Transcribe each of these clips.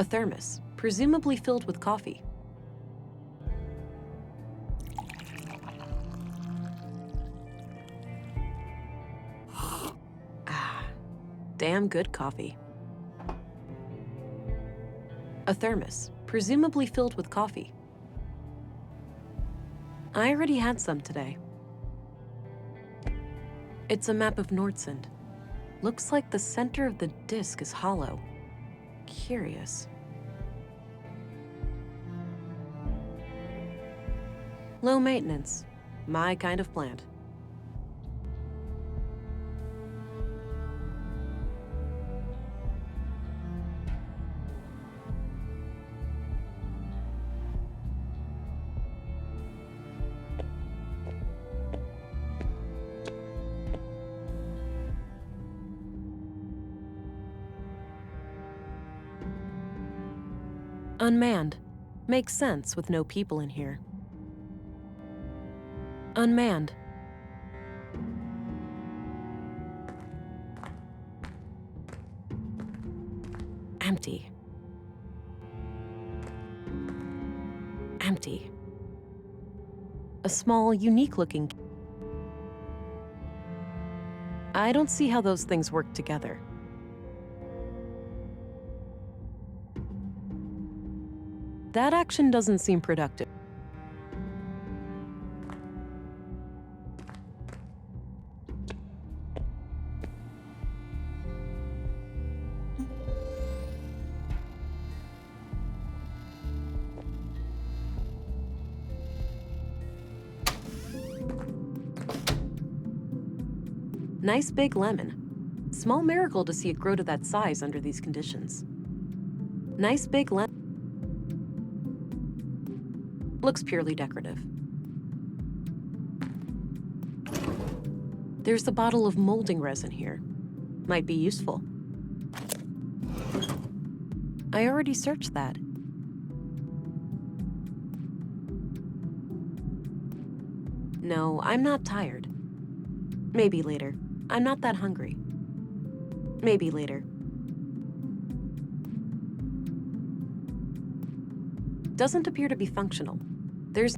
A thermos, presumably filled with coffee. Ah, damn good coffee. A thermos, presumably filled with coffee. I already had some today. It's a map of Nordsund. Looks like the center of the disk is hollow. Curious. Low maintenance. My kind of plant. Unmanned. Makes sense with no people in here. Unmanned. Empty. Empty. A small, unique-looking... I don't see how those things work together. That action doesn't seem productive. Nice big lemon. Small miracle to see it grow to that size under these conditions. Nice big lemon. Looks purely decorative. There's a bottle of molding resin here. Might be useful. I already searched that. No, I'm not tired. Maybe later. I'm not that hungry. Maybe later. Doesn't appear to be functional. There's...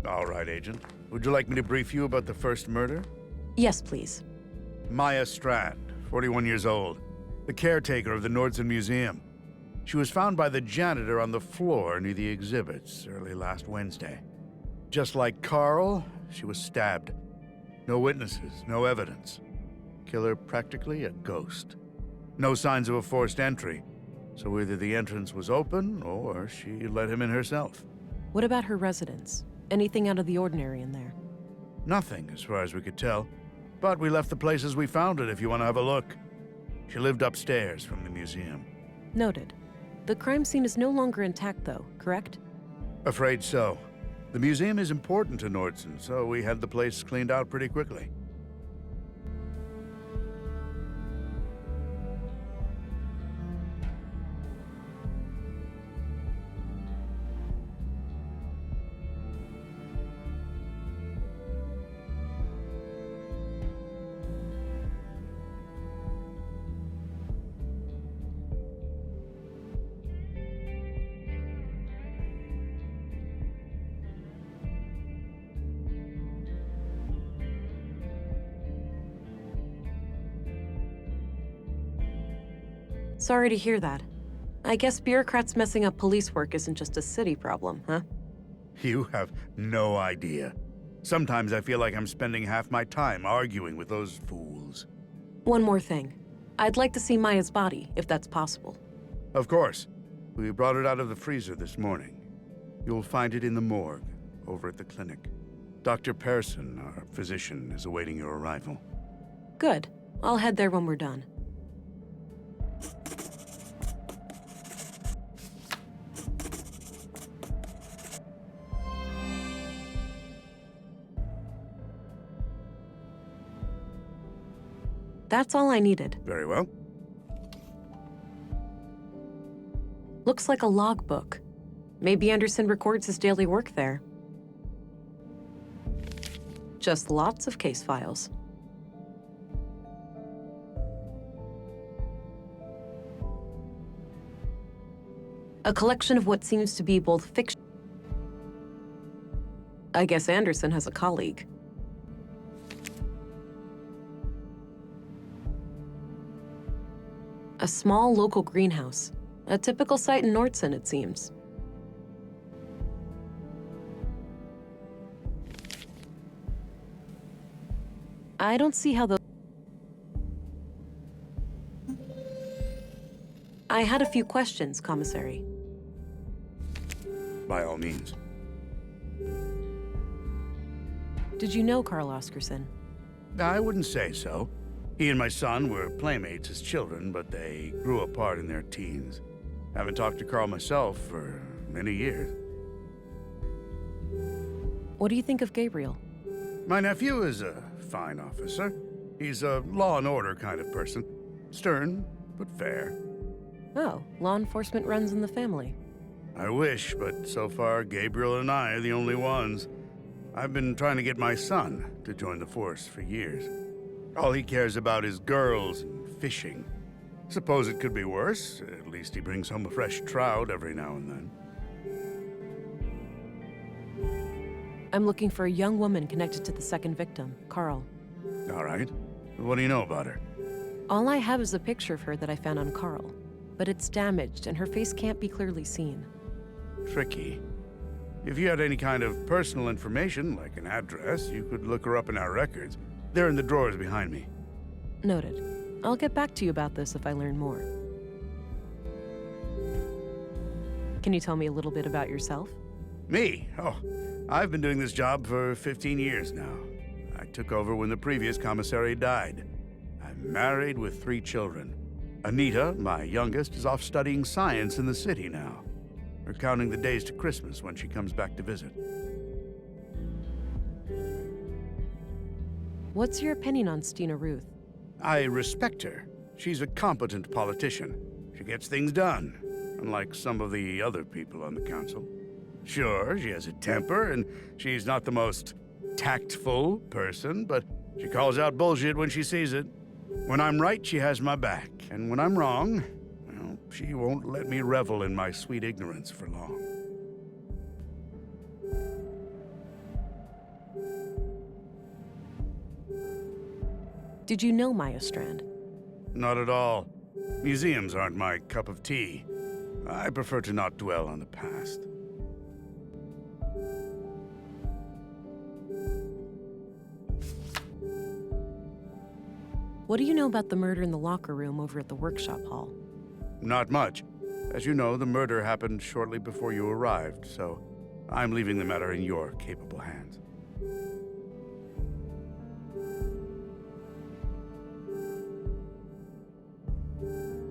All right, Agent. Would you like me to brief you about the first murder? Yes, please. Maya Strand, 41 years old, the caretaker of the Nordsund Museum. She was found by the janitor on the floor near the exhibits early last Wednesday. Just like Carl, she was stabbed. No witnesses, no evidence. Killer practically a ghost. No signs of a forced entry, so either the entrance was open or she let him in herself. What about her residence? Anything out of the ordinary in there? Nothing, as far as we could tell. But we left the place as we found it if you want to have a look. She lived upstairs from the museum. Noted. The crime scene is no longer intact, though, correct? Afraid so. The museum is important to Nordsund, so we had the place cleaned out pretty quickly. Sorry to hear that. I guess bureaucrats messing up police work isn't just a city problem, huh? You have no idea. Sometimes I feel like I'm spending half my time arguing with those fools. One more thing. I'd like to see Maya's body, if that's possible. Of course. We brought it out of the freezer this morning. You'll find it in the morgue, over at the clinic. Dr. Persson, our physician, is awaiting your arrival. Good. I'll head there when we're done. That's all I needed. Very well. Looks like a logbook. Maybe Anderson records his daily work there. Just lots of case files. A collection of what seems to be both fiction. I guess Anderson has a colleague. A small local greenhouse. A typical site in Nordson, it seems. I don't see how the... I had a few questions, Commissary. By all means. Did you know Carl Oscarson? I wouldn't say so. He and my son were playmates as children, but they grew apart in their teens. Haven't talked to Carl myself for many years. What do you think of Gabriel? My nephew is a fine officer. He's a law and order kind of person. Stern, but fair. Oh, law enforcement runs in the family. I wish, but so far Gabriel and I are the only ones. I've been trying to get my son to join the force for years. All he cares about is girls and fishing. Suppose it could be worse. At least he brings home a fresh trout every now and then. I'm looking for a young woman connected to the second victim, Carl. All right. What do you know about her? All I have is a picture of her that I found on Carl, but it's damaged and her face can't be clearly seen. Tricky. If you had any kind of personal information, like an address, you could look her up in our records. They're in the drawers behind me. Noted. I'll get back to you about this if I learn more. Can you tell me a little bit about yourself? Me? Oh, I've been doing this job for 15 years now. I took over when the previous commissary died. I'm married with 3 children. Anita, my youngest, is off studying science in the city now. We're counting the days to Christmas when she comes back to visit. What's your opinion on Stina Ruth? I respect her. She's a competent politician. She gets things done, unlike some of the other people on the council. Sure, she has a temper, and she's not the most tactful person, but she calls out bullshit when she sees it. When I'm right, she has my back, and when I'm wrong, well, she won't let me revel in my sweet ignorance for long. Did you know Maya Strand? Not at all. Museums aren't my cup of tea. I prefer to not dwell on the past. What do you know about the murder in the locker room over at the workshop hall? Not much. As you know, the murder happened shortly before you arrived, so I'm leaving the matter in your capable hands.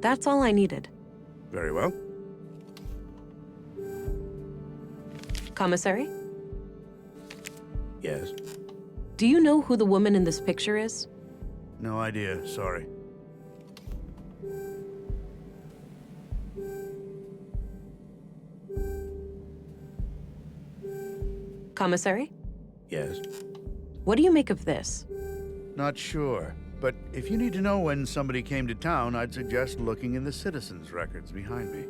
That's all I needed. Very well. Commissary? Yes. Do you know who the woman in this picture is? No idea, sorry. Commissary? Yes. What do you make of this? Not sure, but if you need to know when somebody came to town, I'd suggest looking in the citizens' records behind me.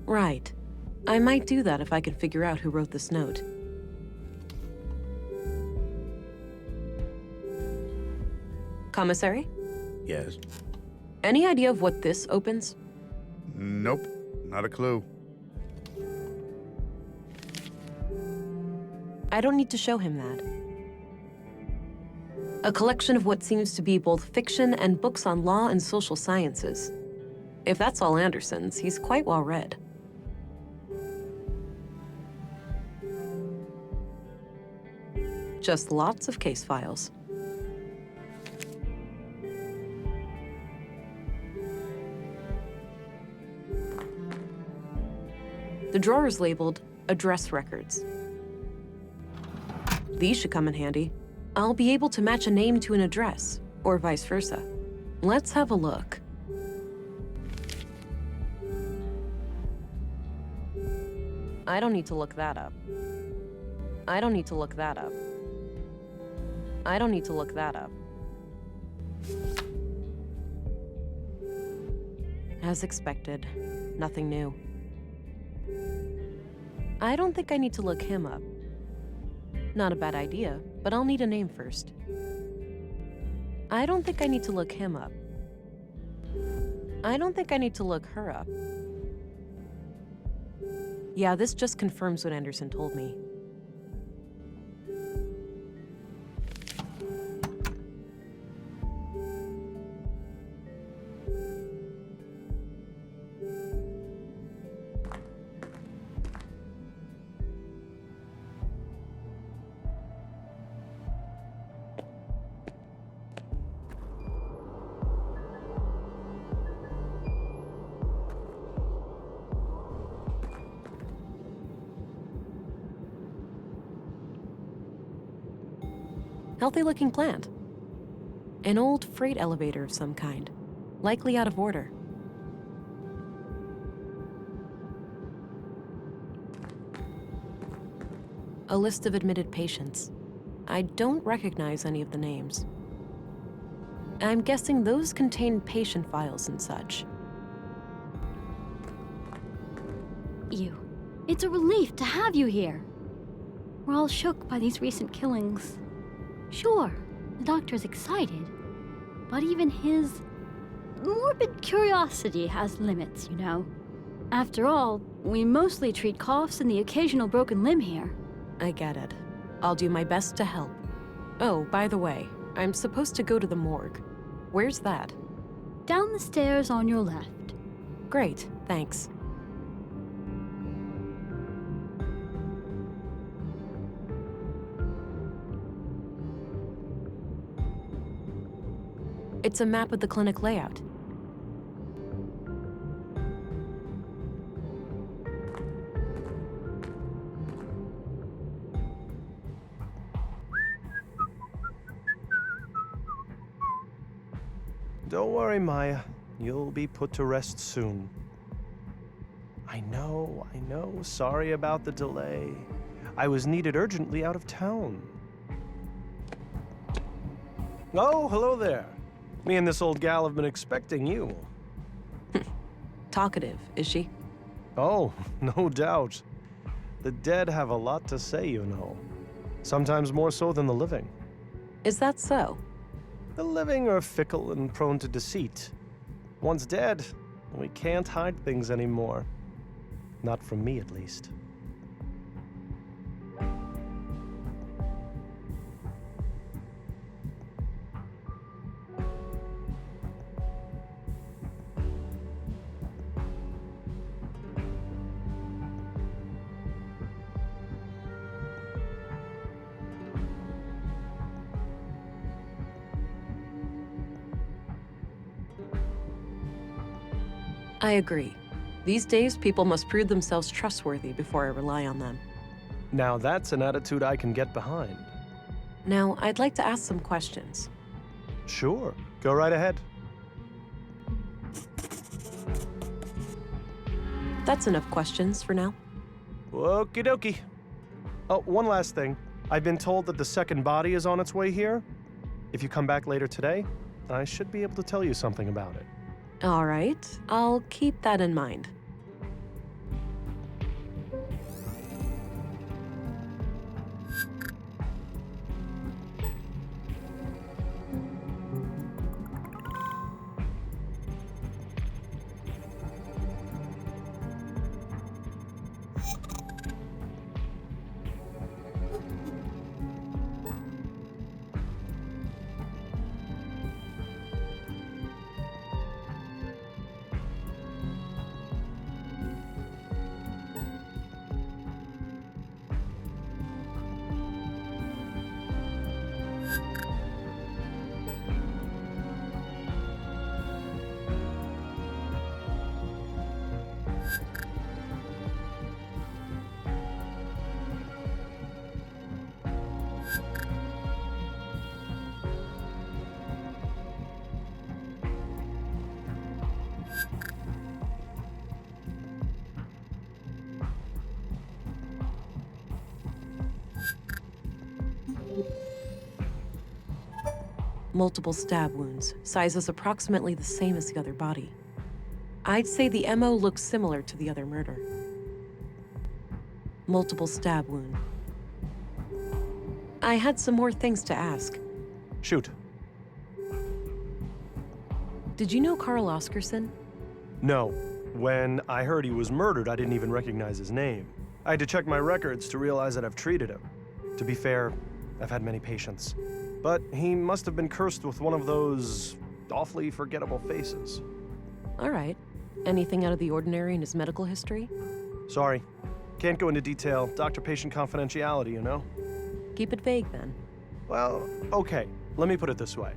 Right. I might do that if I can figure out who wrote this note. Commissary? Yes. Any idea of what this opens? Nope, not a clue. I don't need to show him that. A collection of what seems to be both fiction and books on law and social sciences. If that's all Anderson's, he's quite well read. Just lots of case files. The drawer is labeled Address Records. These should come in handy. I'll be able to match a name to an address, or vice versa. Let's have a look. I don't need to look that up. I don't need to look that up. I don't need to look that up. As expected, nothing new. I don't think I need to look him up. Not a bad idea, but I'll need a name first. I don't think I need to look him up. I don't think I need to look her up. Yeah, this just confirms what Anderson told me. Healthy-looking plant. An old freight elevator of some kind, likely out of order. A list of admitted patients. I don't recognize any of the names. I'm guessing those contain patient files and such. It's a relief to have you here. We're all shook by these recent killings. Sure, the doctor's excited, but even his morbid curiosity has limits, you know. After all, we mostly treat coughs and the occasional broken limb here. I get it. I'll do my best to help. Oh, by the way, I'm supposed to go to the morgue. Where's that? Down the stairs on your left. Great, thanks. It's a map of the clinic layout. Don't worry, Maya. You'll be put to rest soon. I know. Sorry about the delay. I was needed urgently out of town. Oh, hello there. Me and this old gal have been expecting you. Talkative, is she? Oh, no doubt. The dead have a lot to say, you know. Sometimes more so than the living. Is that so? The living are fickle and prone to deceit. Once dead, we can't hide things anymore. Not from me, at least. I agree. These days, people must prove themselves trustworthy before I rely on them. Now that's an attitude I can get behind. Now, I'd like to ask some questions. Sure, go right ahead. That's enough questions for now. Okie dokie. Oh, one last thing. I've been told that the second body is on its way here. If you come back later today, I should be able to tell you something about it. All right, I'll keep that in mind. Multiple stab wounds, sizes approximately the same as the other body. I'd say the MO looks similar to the other murder. Multiple stab wound. I had some more things to ask. Shoot. Did you know Carl Oscarson? No. When I heard he was murdered, I didn't even recognize his name. I had to check my records to realize that I've treated him. To be fair, I've had many patients. But he must have been cursed with one of those awfully forgettable faces. All right. Anything out of the ordinary in his medical history? Sorry. Can't go into detail. Doctor-patient confidentiality, you know? Keep it vague, then. Well, okay. Let me put it this way.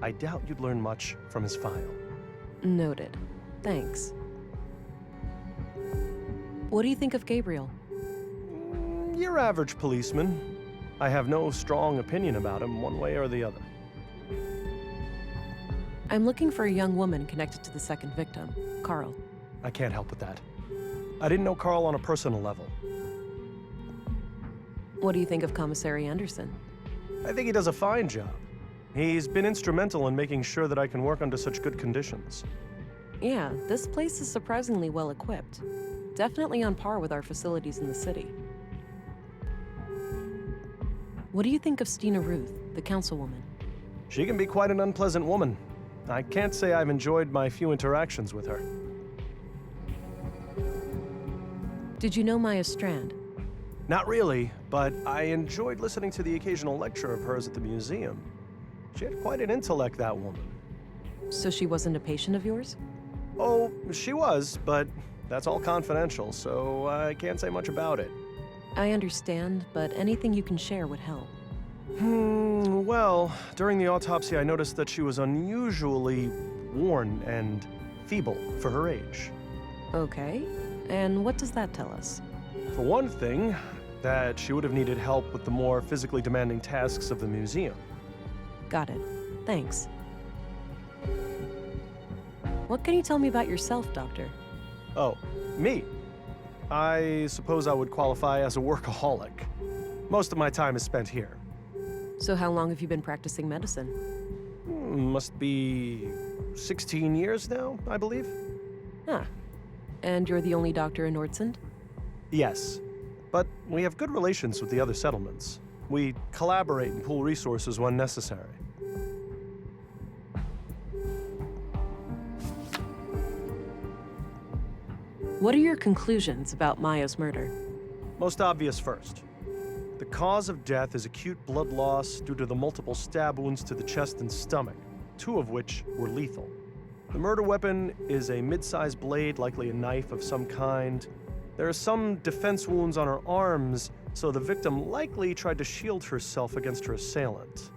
I doubt you'd learn much from his file. Noted. Thanks. What do you think of Gabriel? Your average policeman. I have no strong opinion about him one way or the other. I'm looking for a young woman connected to the second victim, Carl. I can't help with that. I didn't know Carl on a personal level. What do you think of Commissary Anderson? I think he does a fine job. He's been instrumental in making sure that I can work under such good conditions. Yeah, this place is surprisingly well equipped. Definitely on par with our facilities in the city. What do you think of Stina Ruth, the councilwoman? She can be quite an unpleasant woman. I can't say I've enjoyed my few interactions with her. Did you know Maya Strand? Not really, but I enjoyed listening to the occasional lecture of hers at the museum. She had quite an intellect, that woman. So she wasn't a patient of yours? Oh, she was, but that's all confidential, so I can't say much about it. I understand, but anything you can share would help. Well, during the autopsy, I noticed that she was unusually worn and feeble for her age. Okay, and what does that tell us? For one thing, that she would have needed help with the more physically demanding tasks of the museum. Got it. Thanks. What can you tell me about yourself, Doctor? Oh, me? I suppose I would qualify as a workaholic. Most of my time is spent here. So how long have you been practicing medicine? Must be 16 years now, I believe. Huh. And you're the only doctor in Nordsund? Yes, but we have good relations with the other settlements. We collaborate and pool resources when necessary. What are your conclusions about Maya's murder? Most obvious first. The cause of death is acute blood loss due to the multiple stab wounds to the chest and stomach, 2 of which were lethal. The murder weapon is a mid-sized blade, likely a knife of some kind. There are some defense wounds on her arms, so the victim likely tried to shield herself against her assailant.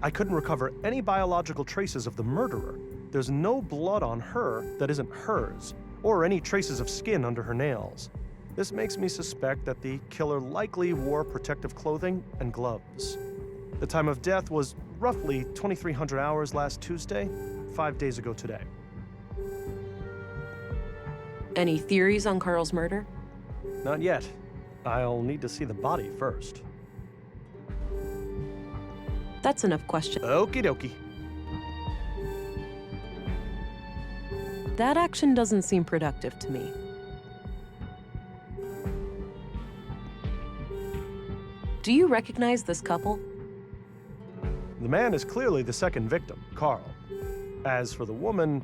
I couldn't recover any biological traces of the murderer. There's no blood on her that isn't hers, or any traces of skin under her nails. This makes me suspect that the killer likely wore protective clothing and gloves. The time of death was roughly 2,300 hours last Tuesday, 5 days ago today. Any theories on Carl's murder? Not yet. I'll need to see the body first. That's enough question. Okie dokie. That action doesn't seem productive to me. Do you recognize this couple? The man is clearly the second victim, Carl. As for the woman,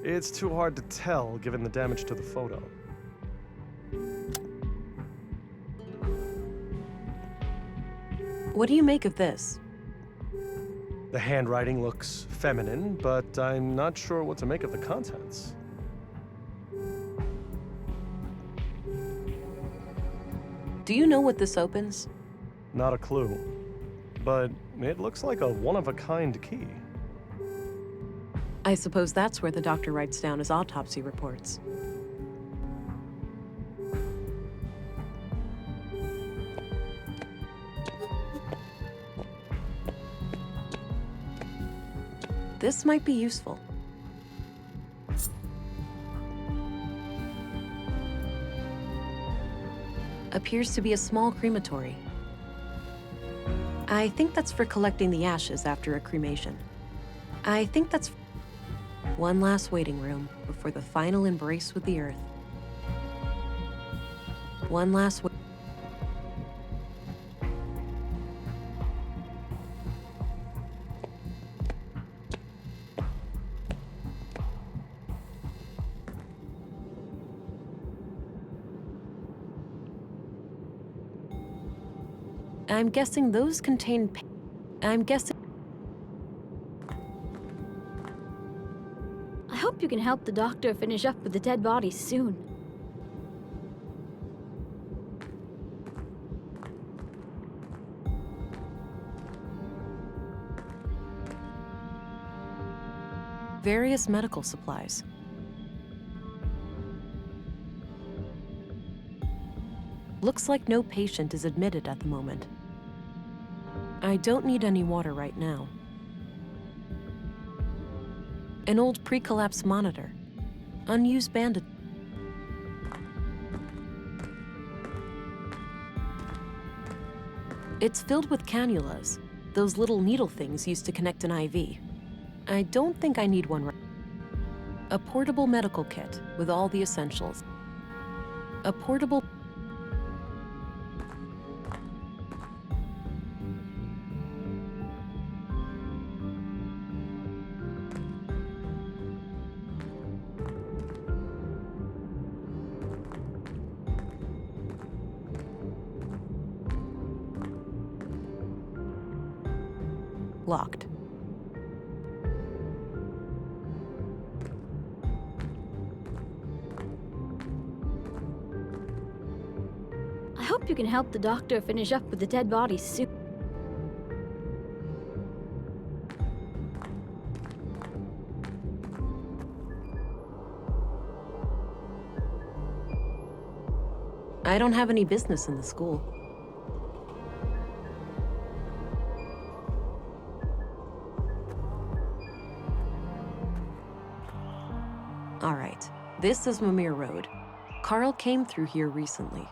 it's too hard to tell given the damage to the photo. What do you make of this? The handwriting looks feminine, but I'm not sure what to make of the contents. Do you know what this opens? Not a clue. But it looks like a one-of-a-kind key. I suppose that's where the doctor writes down his autopsy reports. This might be useful. Appears to be a small crematory. I think that's for collecting the ashes after a cremation. I think that's one last waiting room before the final embrace with the earth. One last I'm guessing those contain I'm guessing I hope you can help the doctor finish up with the dead bodies soon. various medical supplies. Looks like no patient is admitted at the moment. I don't need any water right now. An old pre-collapse monitor. Unused bandage. It's filled with cannulas, those little needle things used to connect an IV. I don't think I need one. A portable medical kit with all the essentials. A portable... Locked. I hope you can help the doctor finish up with the dead bodies soon. I don't have any business in the school. All right, this is Mimir Road. Carl came through here recently.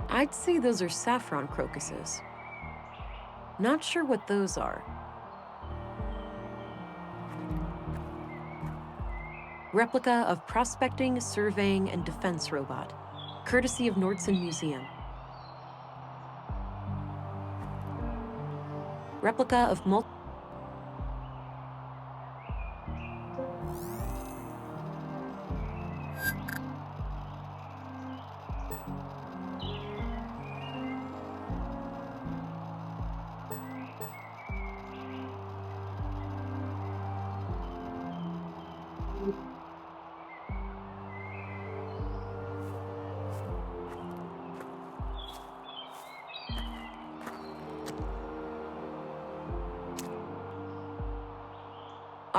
I'd say those are saffron crocuses. Not sure what those are. Replica of prospecting, surveying, and defense robot, courtesy of Nordson Museum. Replica of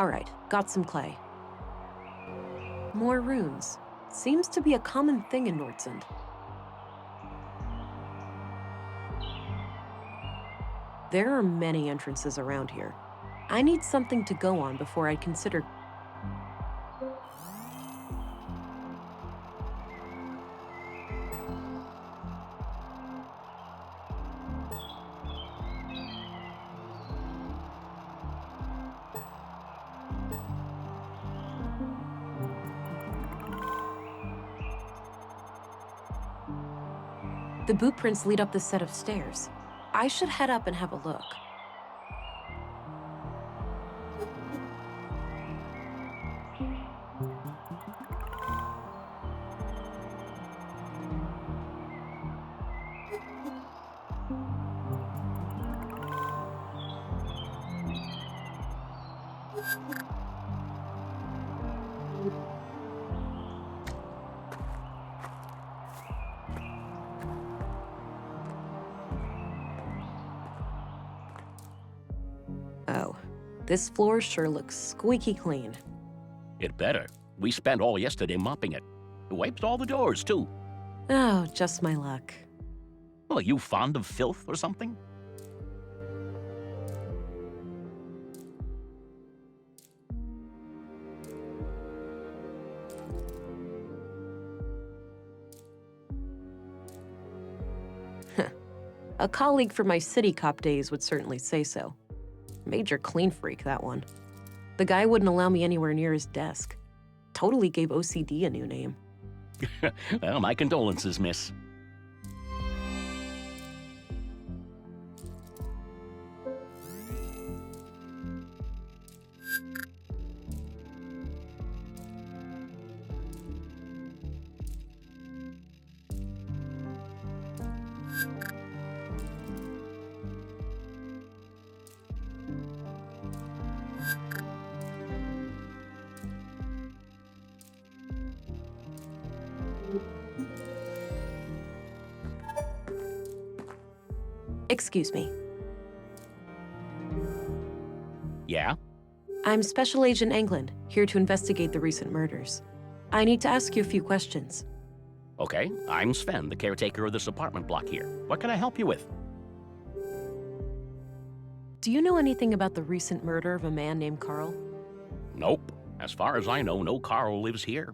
All right, got some clay. More runes. Seems to be a common thing in Nordsund. There are many entrances around here. I need something to go on before I consider... The boot prints lead up this set of stairs. I should head up and have a look. Oh, this floor sure looks squeaky clean. It better. We spent all yesterday mopping it. Wiped all the doors, too. Oh, just my luck. Well, are you fond of filth or something? A colleague from my city cop days would certainly say so. Major clean freak, that one. The guy wouldn't allow me anywhere near his desk. Totally gave OCD a new name. Well, my condolences, miss. Excuse me. Yeah? I'm Special Agent England, here to investigate the recent murders. I need to ask you a few questions. Okay, I'm Sven, the caretaker of this apartment block here. What can I help you with? Do you know anything about the recent murder of a man named Carl? Nope. As far as I know, no Carl lives here.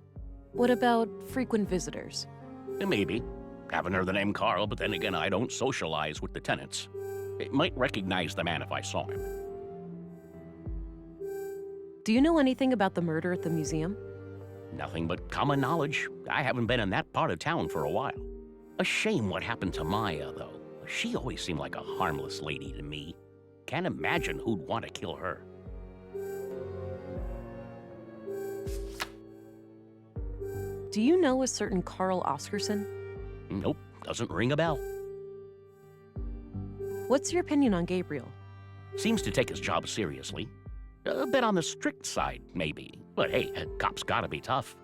What about frequent visitors? Maybe. Haven't heard the name Carl, but then again, I don't socialize with the tenants. I might recognize the man if I saw him. Do you know anything about the murder at the museum? Nothing but common knowledge. I haven't been in that part of town for a while. A shame what happened to Maya, though. She always seemed like a harmless lady to me. Can't imagine who'd want to kill her. Do you know a certain Carl Oscarson? Nope, doesn't ring a bell. What's your opinion on Gabriel? Seems to take his job seriously. A bit on the strict side, maybe. But hey, a cop's gotta be tough.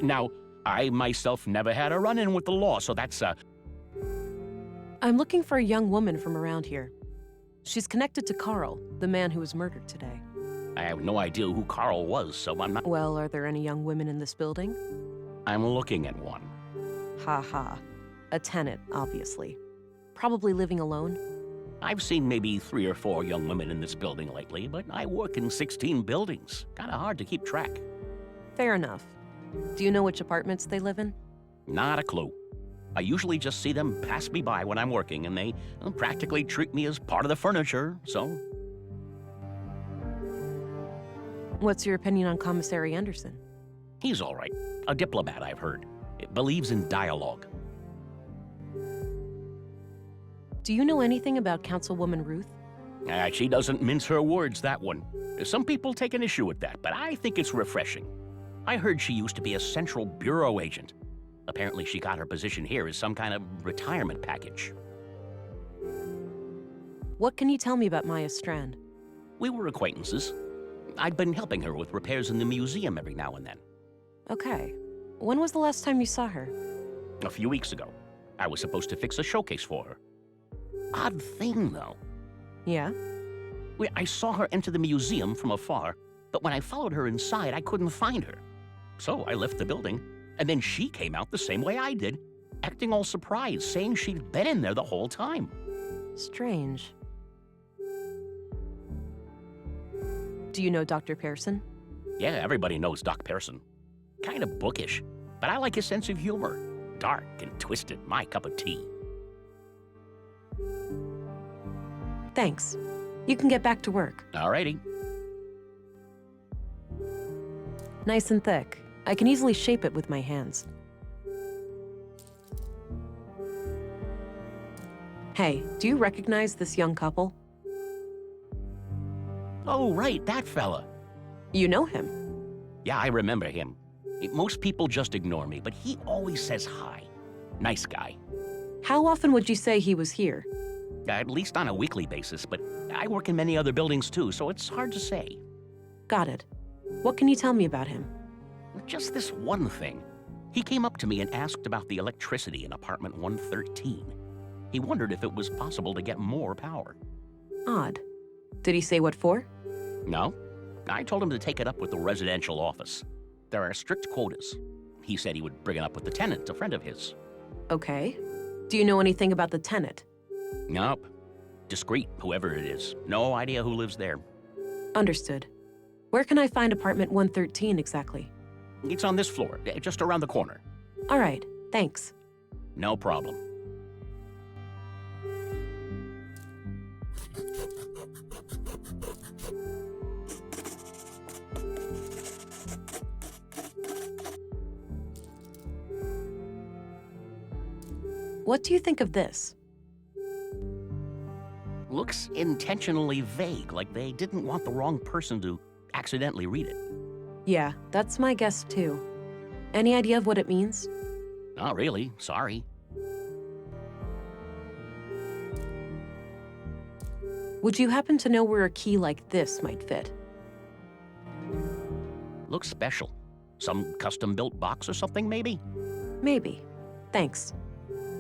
Now, I myself never had a run-in with the law, so that's, I'm looking for a young woman from around here. She's connected to Carl, the man who was murdered today. I have no idea who Carl was, so I'm not... Well, are there any young women in this building? I'm looking at one. Ha ha. A tenant, obviously. Probably living alone. I've seen maybe 3 or 4 young women in this building lately, but I work in 16 buildings. Kinda hard to keep track. Fair enough. Do you know which apartments they live in? Not a clue. I usually just see them pass me by when I'm working, and they practically treat me as part of the furniture, so... What's your opinion on Commissary Anderson? He's all right. A diplomat, I've heard. Believes in dialogue. Do you know anything about Councilwoman Ruth? She doesn't mince her words, that one. Some people take an issue with that, but I think it's refreshing. I heard she used to be a Central Bureau agent. Apparently she got her position here as some kind of retirement package. What can you tell me about Maya Strand? We were acquaintances. I'd been helping her with repairs in the museum every now and then. Okay. When was the last time you saw her? A few weeks ago. I was supposed to fix a showcase for her. Odd thing, though. Yeah? I saw her enter the museum from afar, but when I followed her inside, I couldn't find her. So I left the building, and then she came out the same way I did, acting all surprised, saying she'd been in there the whole time. Strange. Do you know Dr. Pearson? Yeah, everybody knows Doc Pearson. Kind of bookish, but I like his sense of humor. Dark and twisted, my cup of tea. Thanks. You can get back to work. Alrighty. Nice and thick. I can easily shape it with my hands. Hey, do you recognize this young couple? Oh, right, that fella. You know him. Yeah, I remember him. Most people just ignore me, but he always says hi. Nice guy. How often would you say he was here? At least on a weekly basis, but I work in many other buildings too, so it's hard to say. Got it. What can you tell me about him? Just this one thing. He came up to me and asked about the electricity in apartment 113. He wondered if it was possible to get more power. Odd. Did he say what for? No. I told him to take it up with the residential office. There are strict quotas. He said he would bring it up with the tenant, a friend of his. Okay. Do you know anything about the tenant? Nope. Discreet, whoever it is. No idea who lives there. Understood. Where can I find apartment 113 exactly? It's on this floor, just around the corner. All right, thanks. No problem. What do you think of this? Looks intentionally vague, like they didn't want the wrong person to accidentally read it. Yeah, that's my guess too. Any idea of what it means? Not really, sorry. Would you happen to know where a key like this might fit? Looks special. Some custom-built box or something, maybe? Maybe. Thanks.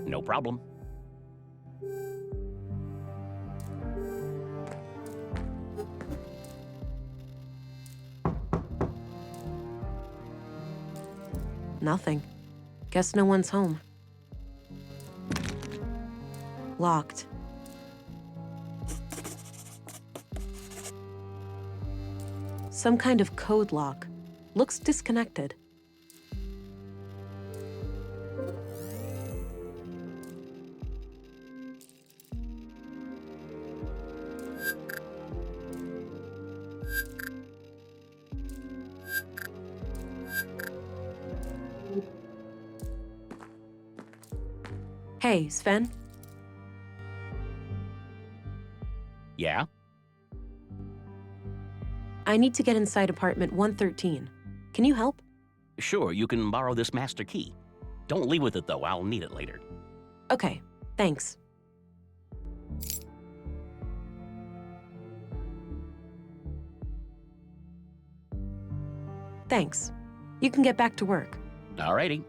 No problem. Nothing. Guess no one's home. Locked. Some kind of code lock. Looks disconnected. Hey, Sven? Yeah? I need to get inside apartment 113. Can you help? Sure, you can borrow this master key. Don't leave with it, though. I'll need it later. Okay, thanks. Thanks. You can get back to work. Alrighty.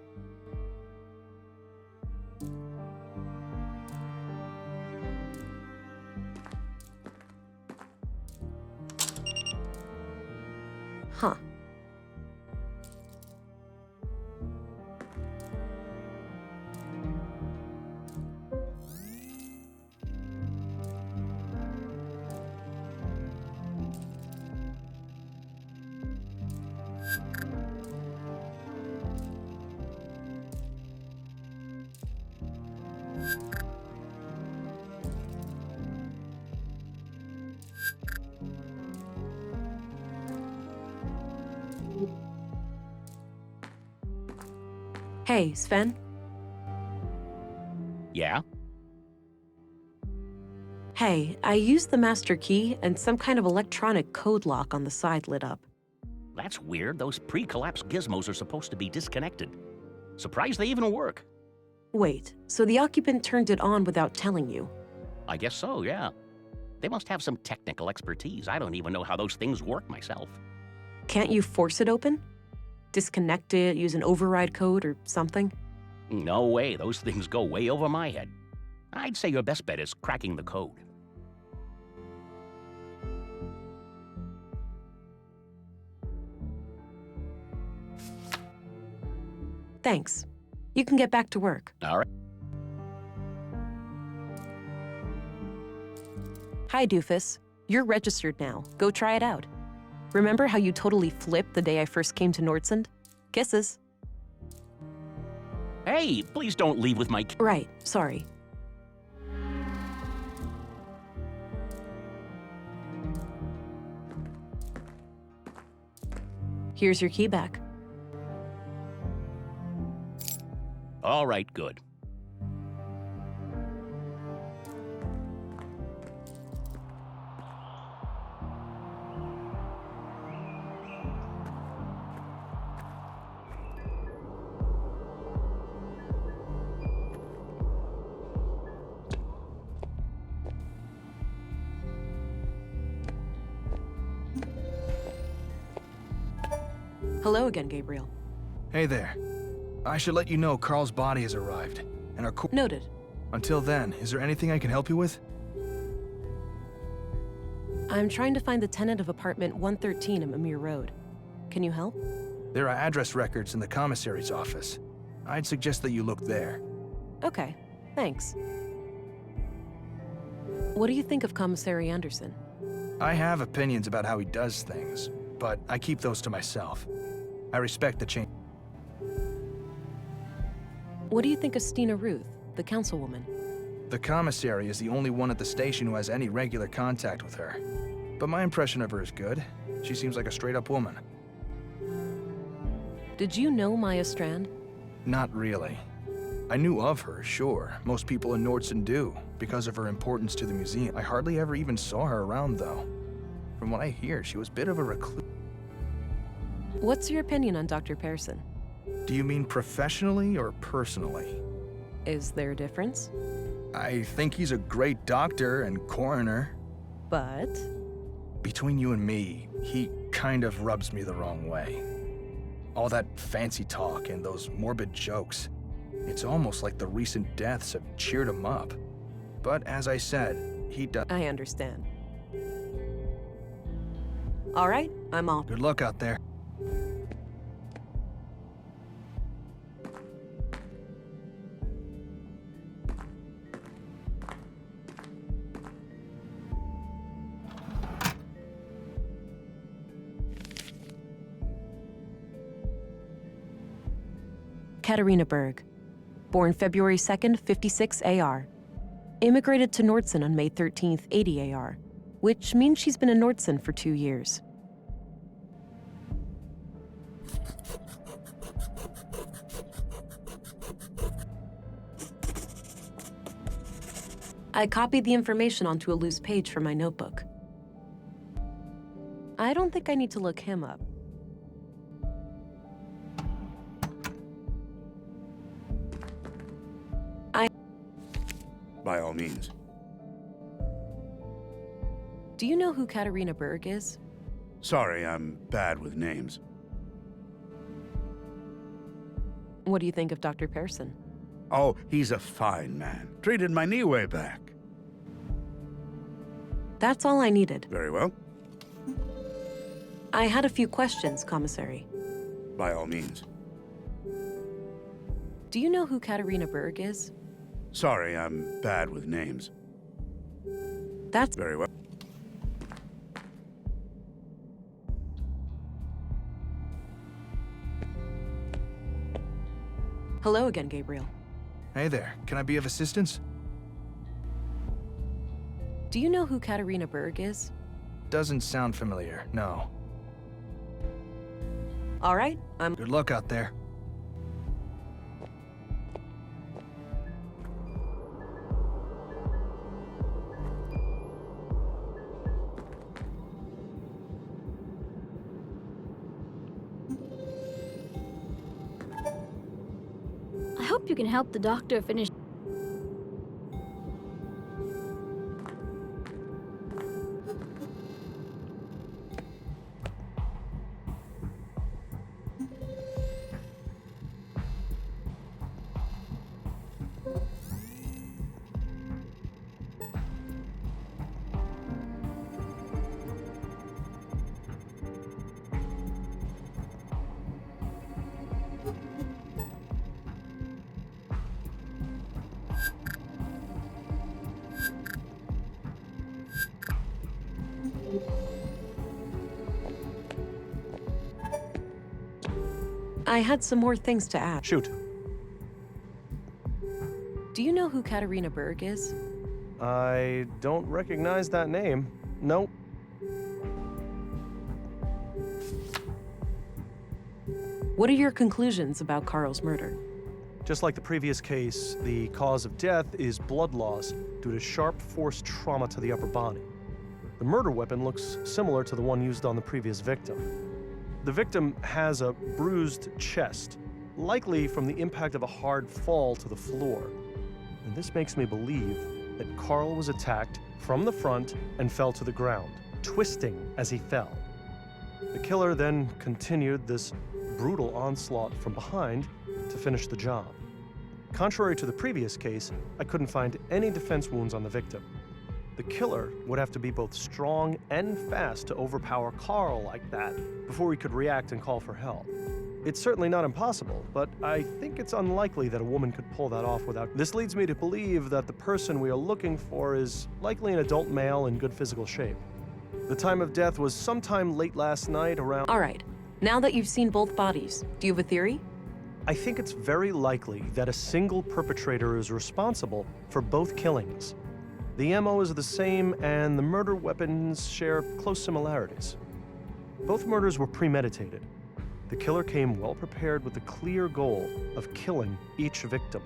Huh. Hey, Sven? Yeah? Hey, I used the master key and some kind of electronic code lock on the side lit up. That's weird. Those pre-collapse gizmos are supposed to be disconnected. Surprised they even work. Wait, so the occupant turned it on without telling you? I guess so, yeah. They must have some technical expertise. I don't even know how those things work myself. Can't you force it open? Disconnect it, use an override code or something? No way. Those things go way over my head. I'd say your best bet is cracking the code. Thanks. You can get back to work. All right. Hi, Doofus. You're registered now. Go try it out. Remember how you totally flipped the day I first came to Nordsund? Kisses. Hey, please don't leave with my... Right, sorry. Here's your key back. All right, good. Hello again, Gabriel. Hey there. I should let you know Carl's body has arrived, and our Noted. Until then, is there anything I can help you with? I'm trying to find the tenant of apartment 113 at Mimir Road. Can you help? There are address records in the commissary's office. I'd suggest that you look there. Okay, thanks. What do you think of Commissary Anderson? I have opinions about how he does things, but I keep those to myself. I respect the change. What do you think of Stina Ruth, the councilwoman? The commissary is the only one at the station who has any regular contact with her. But my impression of her is good. She seems like a straight-up woman. Did you know Maya Strand? Not really. I knew of her, sure. Most people in Nordson do, because of her importance to the museum. I hardly ever even saw her around, though. From what I hear, she was a bit of a recluse. What's your opinion on Dr. Pearson? Do you mean professionally or personally? Is there a difference? I think he's a great doctor and coroner. But Between you and me, he kind of rubs me the wrong way. All that fancy talk and those morbid jokes. It's almost like the recent deaths have cheered him up. But as I said, he does. I understand. All right, I'm off. Good luck out there. Katarina Berg, born February 2nd, 56 AR. Immigrated to Nordson on May 13th, 80 AR, which means she's been in Nordson for 2 years. I copied the information onto a loose page from my notebook. I don't think I need to look him up. By all means. Do you know who Katarina Berg is? Sorry, I'm bad with names. What do you think of Dr. Pearson? Oh, he's a fine man. Treated my knee way back. That's all I needed. Very well. I had a few questions, Commissary. By all means. Do you know who Katarina Berg is? Sorry, I'm bad with names. That's Very well. Hello again, Gabriel. Hey there, can I be of assistance? Do you know who Katarina Berg is? Doesn't sound familiar, no. All right, Good luck out there. I hope you can help the doctor finish. I had some more things to ask. Shoot. Do you know who Katarina Berg is? I don't recognize that name. Nope. What are your conclusions about Carl's murder? Just like the previous case, the cause of death is blood loss due to sharp force trauma to the upper body. The murder weapon looks similar to the one used on the previous victim. The victim has a bruised chest, likely from the impact of a hard fall to the floor. And this makes me believe that Carl was attacked from the front and fell to the ground, twisting as he fell. The killer then continued this brutal onslaught from behind to finish the job. Contrary to the previous case, I couldn't find any defense wounds on the victim. The killer would have to be both strong and fast to overpower Carl like that before he could react and call for help. It's certainly not impossible, but I think it's unlikely that a woman could pull that off without. This leads me to believe that the person we are looking for is likely an adult male in good physical shape. The time of death was sometime late last night around. All right, now that you've seen both bodies, do you have a theory? I think it's very likely that a single perpetrator is responsible for both killings. The MO is the same, and the murder weapons share close similarities. Both murders were premeditated. the killer came well prepared with the clear goal of killing each victim.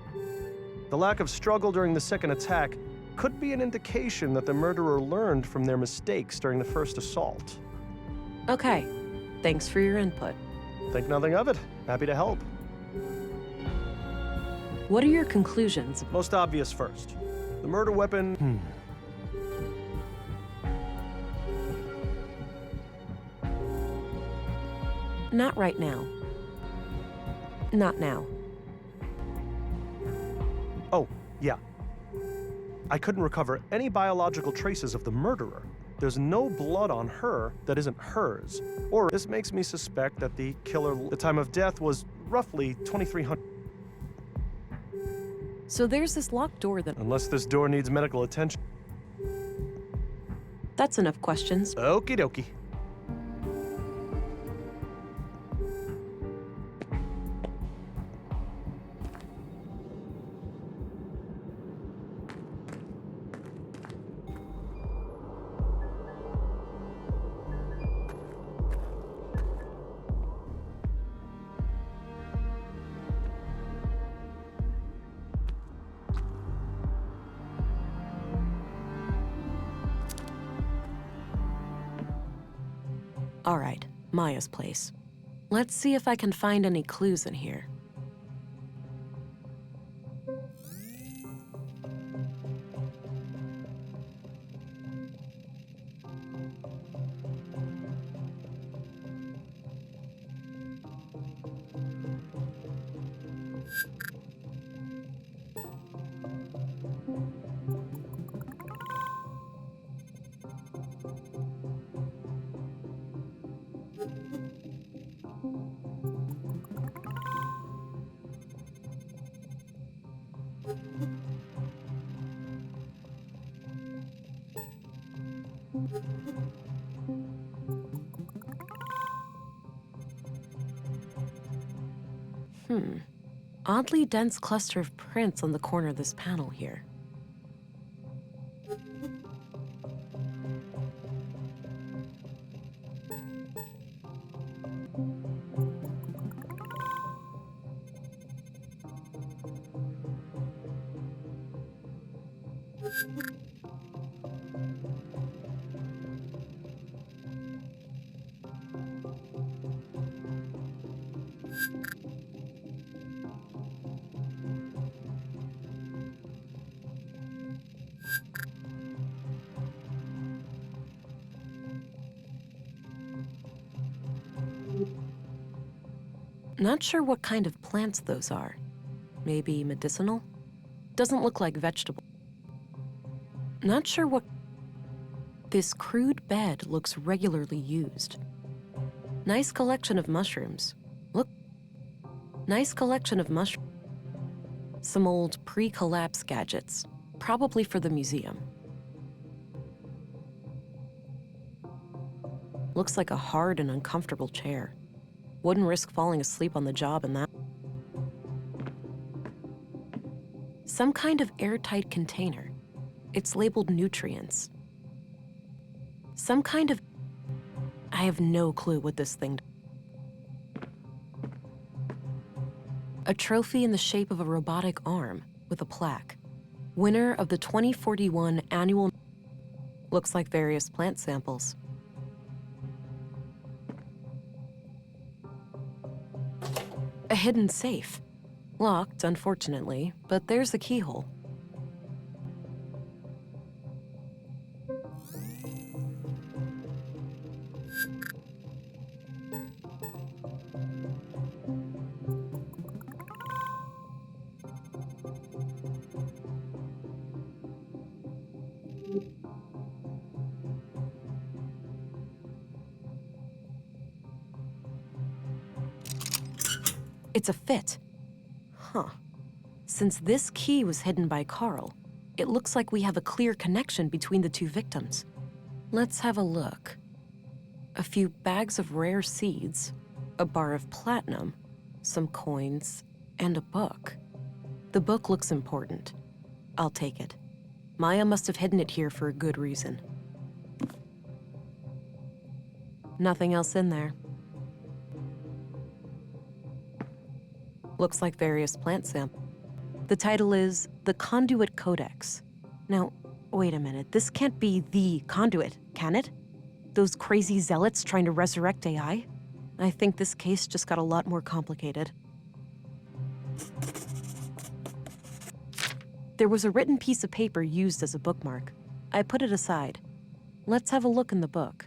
The lack of struggle during the second attack could be an indication that the murderer learned from their mistakes during the first assault. Okay, thanks for your input. Think nothing of it. Happy to help. What are your conclusions? Most obvious first. The murder weapon. Not right now. Not now. Oh, yeah. I couldn't recover any biological traces of the murderer. There's no blood on her that isn't hers. Or this makes me suspect that the killer, the time of death was roughly 2300. So there's this locked door that... Unless this door needs medical attention. That's enough questions. Okie dokie. All right, Maya's place. Let's see if I can find any clues in here. Oddly dense cluster of prints on the corner of this panel here. Not sure what kind of plants those are. Maybe medicinal? Doesn't look like vegetable. Not sure what... This crude bed looks regularly used. Nice collection of mushrooms. Look. Nice collection of mushrooms. Some old pre-collapse gadgets. Probably for the museum. Looks like a hard and uncomfortable chair. Wouldn't risk falling asleep on the job in that. Some kind of airtight container. It's labeled nutrients. Some kind of... I have no clue what this thing... A trophy in the shape of a robotic arm with a plaque. Winner of the 2041 annual... Looks like various plant samples. A hidden safe. Locked, unfortunately, but there's the keyhole. It's a fit. Huh. Since this key was hidden by Carl, it looks like we have a clear connection between the two victims. Let's have a look. A few bags of rare seeds, a bar of platinum, some coins, and a book. The book looks important. I'll take it. Maya must have hidden it here for a good reason. Nothing else in there. Looks like various plant samples. The title is The Conduit Codex. Now, wait a minute. This can't be the Conduit, can it? Those crazy zealots trying to resurrect AI? I think this case just got a lot more complicated. There was a written piece of paper used as a bookmark. I put it aside. Let's have a look in the book.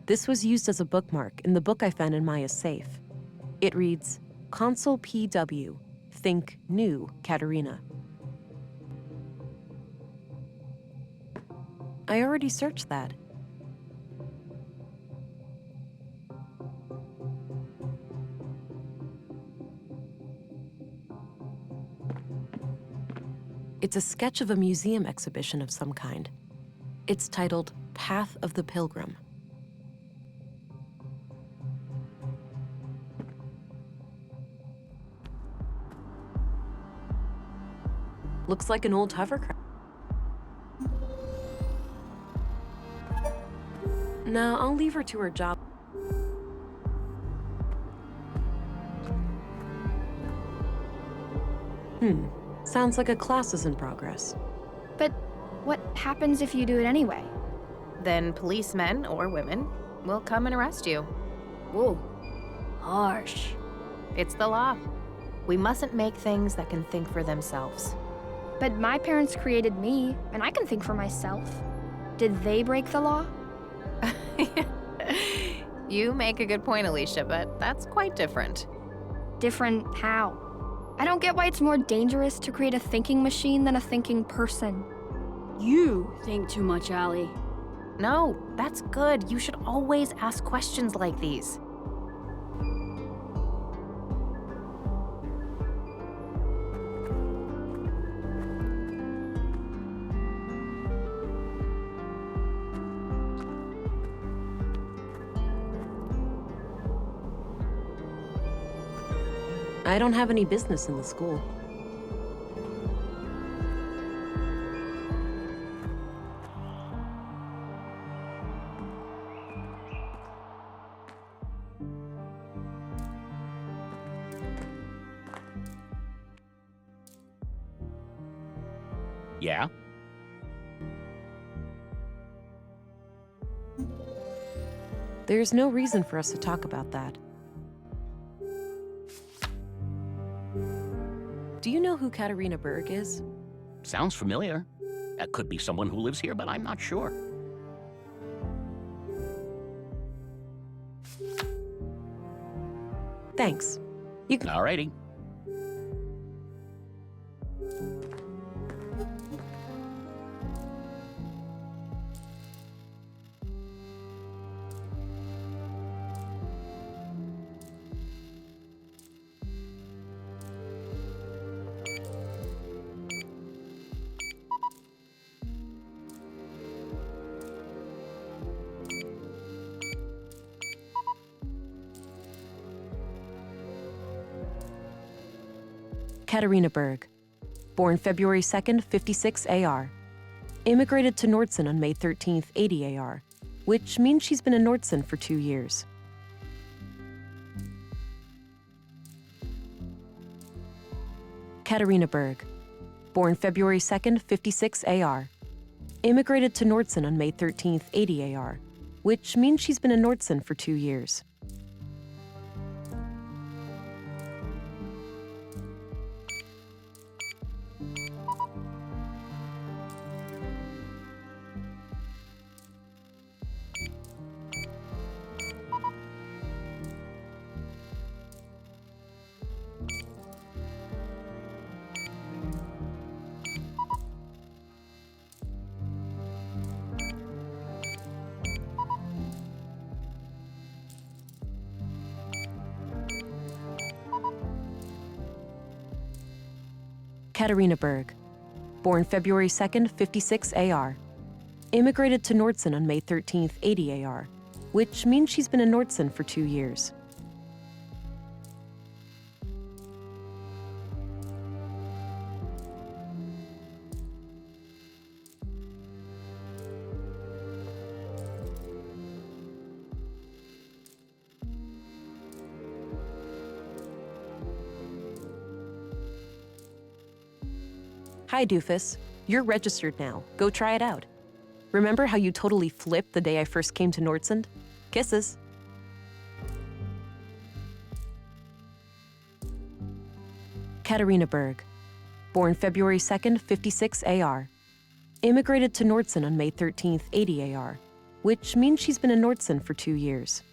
This was used as a bookmark in the book I found in Maya's safe. It reads, Consul PW, think new Katerina. I already searched that. It's a sketch of a museum exhibition of some kind. It's titled Path of the Pilgrim. Looks like an old hovercraft. Now, I'll leave her to her job. Sounds like a class is in progress. But what happens if you do it anyway? Then policemen or women will come and arrest you. Whoa. Harsh. It's the law. We mustn't make things that can think for themselves. But my parents created me, and I can think for myself. Did they break the law? You make a good point, Alicia, but that's quite different. Different how? I don't get why it's more dangerous to create a thinking machine than a thinking person. You think too much, Allie. No, that's good. You should always ask questions like these. I don't have any business in the school. Yeah? There's no reason for us to talk about that. Do you know who Katerina Berg is? Sounds familiar. That could be someone who lives here, but I'm not sure. Thanks. You can... Alrighty. Katerina Berg, born February 2nd, 56 AR. Immigrated to Nordson on May 13th, 80 AR, which means she's been in Nordson for 2 years. Katerina Berg, born February 2nd, 56 AR. Immigrated to Nordson on May 13th, 80 AR, which means she's been in Nordson for 2 years. Katarina Berg, born February 2nd, 56 AR. Immigrated to Nordson on May 13th, 80 AR, which means she's been in Nordson for 2 years. Hi, Doofus. You're registered now. Go try it out. Remember how you totally flipped the day I first came to Nordsund? Kisses. Katarina Berg, born February 2nd, 56 AR. Immigrated to Nordson on May 13th, 80 AR, which means she's been in Nordson for 2 years.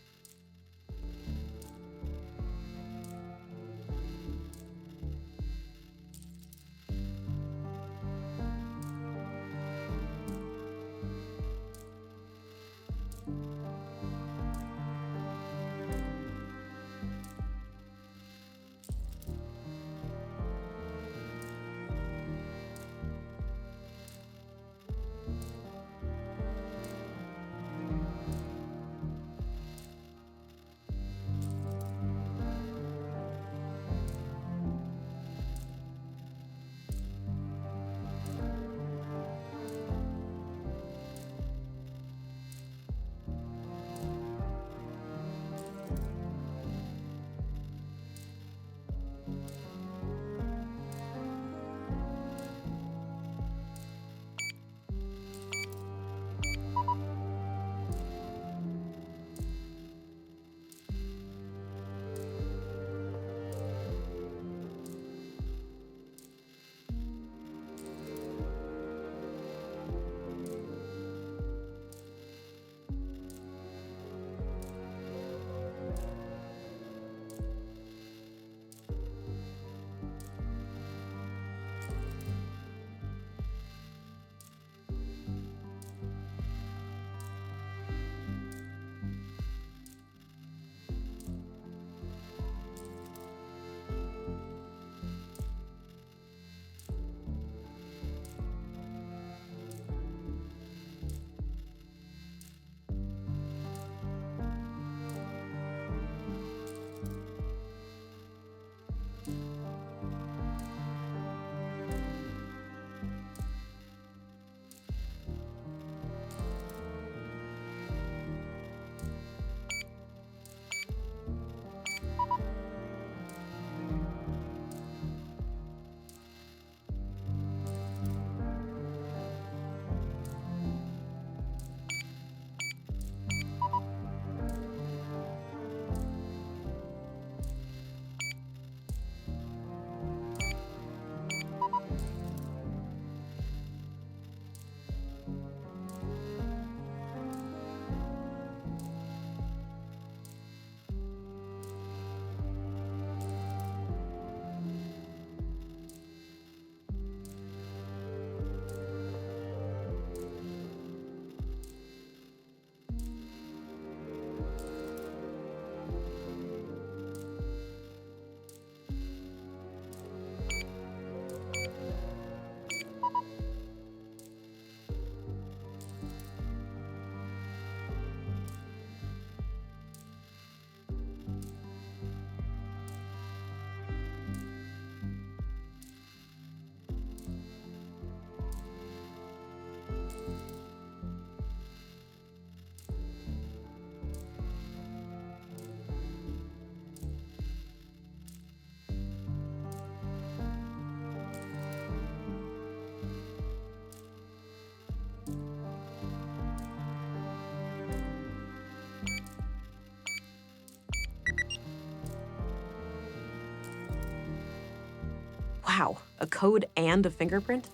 Wow, a code and a fingerprint?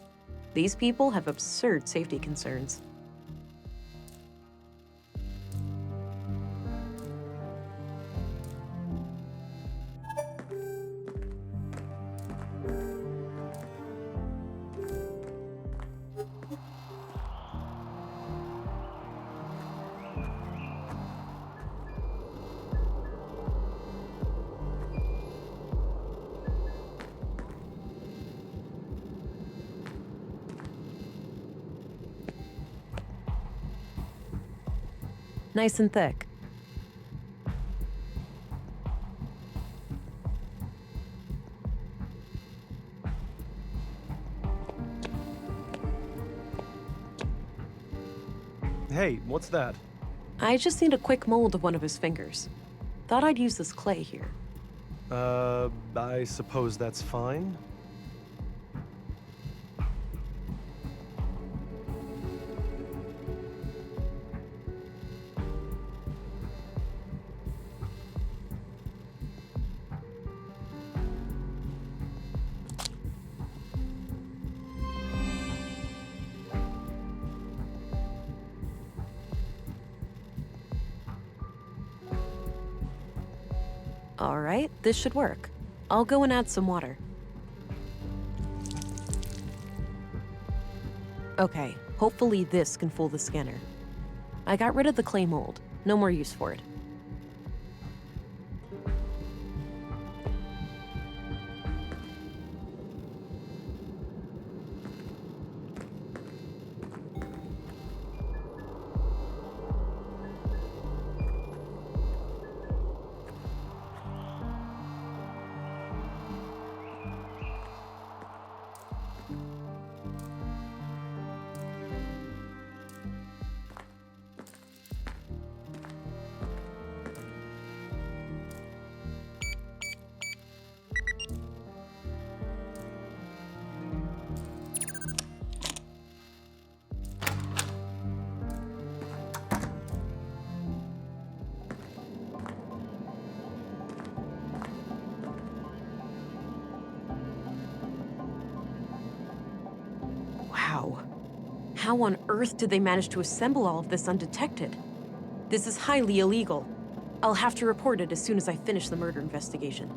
These people have absurd safety concerns. Nice and thick. Hey, what's that? I just need a quick mold of one of his fingers. Thought I'd use this clay here. I suppose that's fine. All right, this should work. I'll go and add some water. Okay, hopefully this can fool the scanner. I got rid of the clay mold. No more use for it. Wow. How on earth did they manage to assemble all of this undetected? This is highly illegal. I'll have to report it as soon as I finish the murder investigation.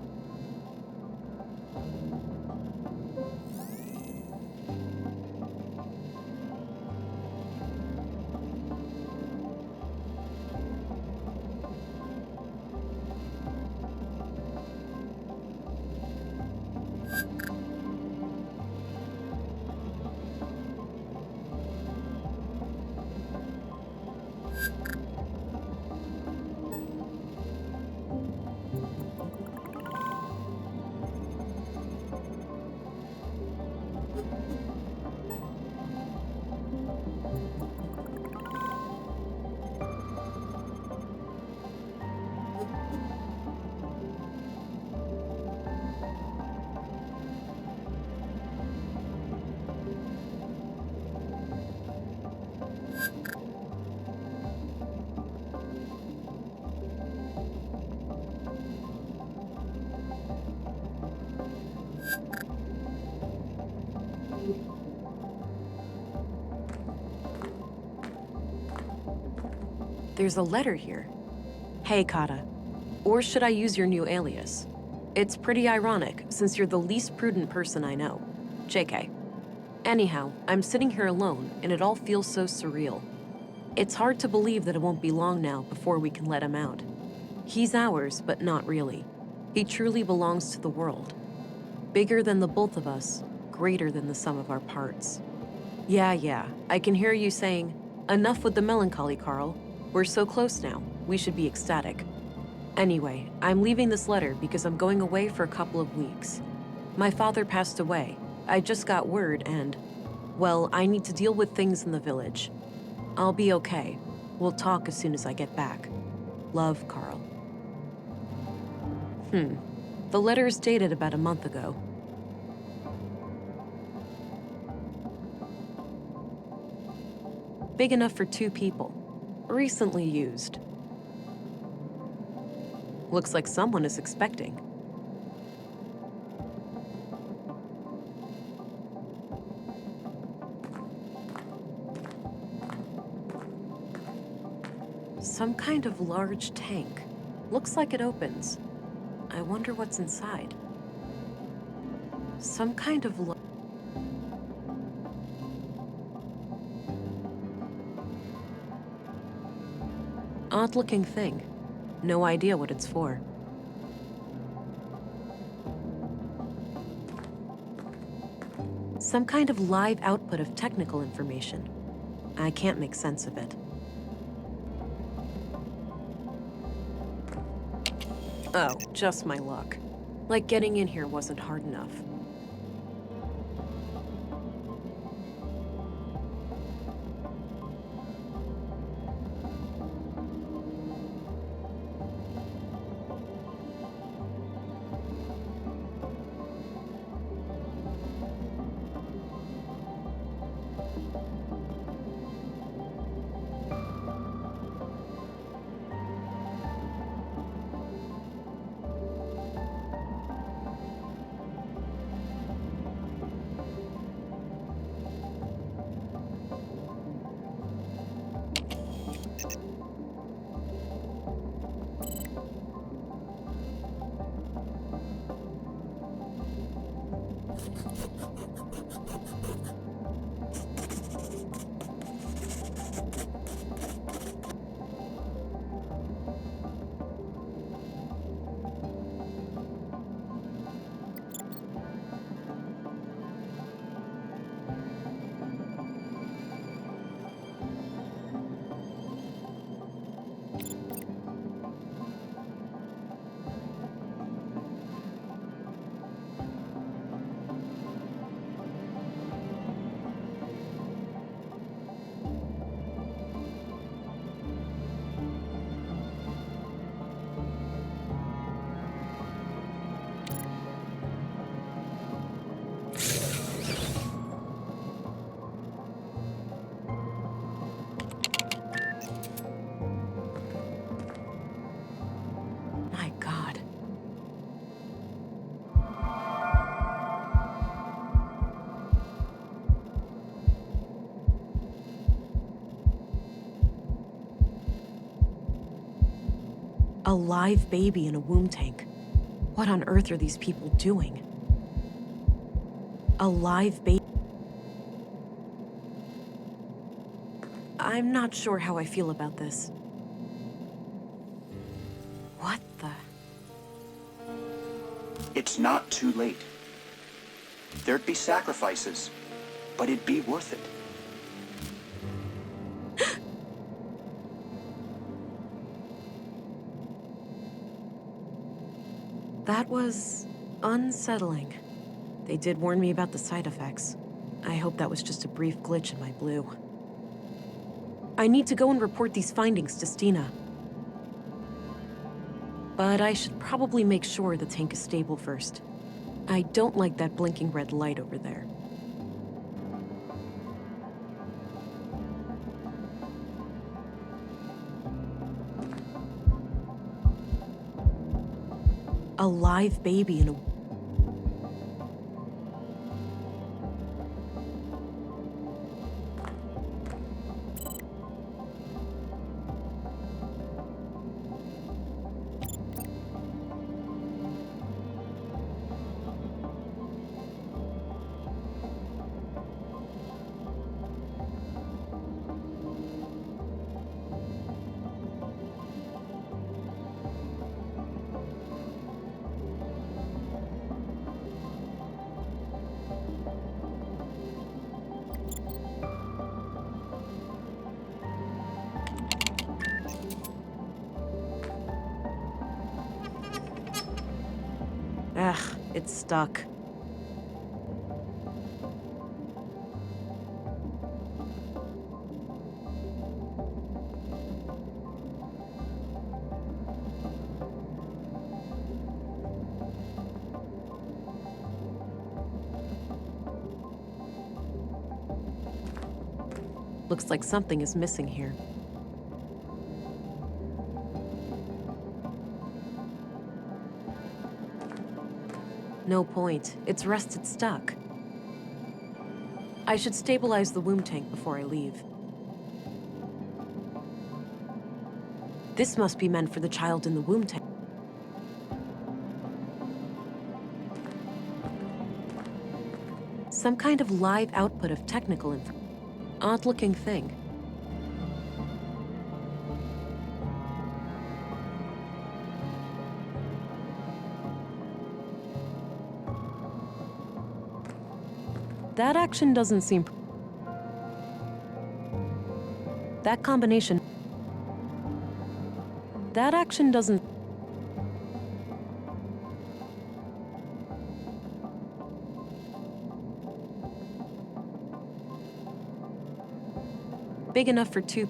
There's a letter here. Hey, Kata. Or should I use your new alias? It's pretty ironic, since you're the least prudent person I know. JK. Anyhow, I'm sitting here alone, and it all feels so surreal. It's hard to believe that it won't be long now before we can let him out. He's ours, but not really. He truly belongs to the world. Bigger than the both of us, greater than the sum of our parts. Yeah, I can hear you saying, enough with the melancholy, Carl. We're so close now, we should be ecstatic. Anyway, I'm leaving this letter because I'm going away for a couple of weeks. My father passed away. I just got word and, well, I need to deal with things in the village. I'll be okay. We'll talk as soon as I get back. Love, Carl. The letter is dated about a month ago. Big enough for 2 people. Recently used. Looks like someone is expecting. Some kind of large tank. Looks like it opens. I wonder what's inside. Some kind of odd-looking thing. No idea what it's for. Some kind of live output of technical information. I can't make sense of it. Oh, just my luck. Like getting in here wasn't hard enough. My God. A live baby in a womb tank. What on earth are these people doing? A live baby. I'm not sure how I feel about this. What the? It's not too late. There'd be sacrifices, but it'd be worth it. That was unsettling. They did warn me about the side effects. I hope that was just a brief glitch in my blue. I need to go and report these findings to Stina. But I should probably make sure the tank is stable first. I don't like that blinking red light over there. A live baby in a... Ugh, it's stuck. Looks like something is missing here. No point. It's rusted stuck. I should stabilize the womb tank before I leave. This must be meant for the child in the womb tank. Some kind of live output of technical info. Odd-looking thing. That action doesn't seem... That combination... That action doesn't... Big enough for two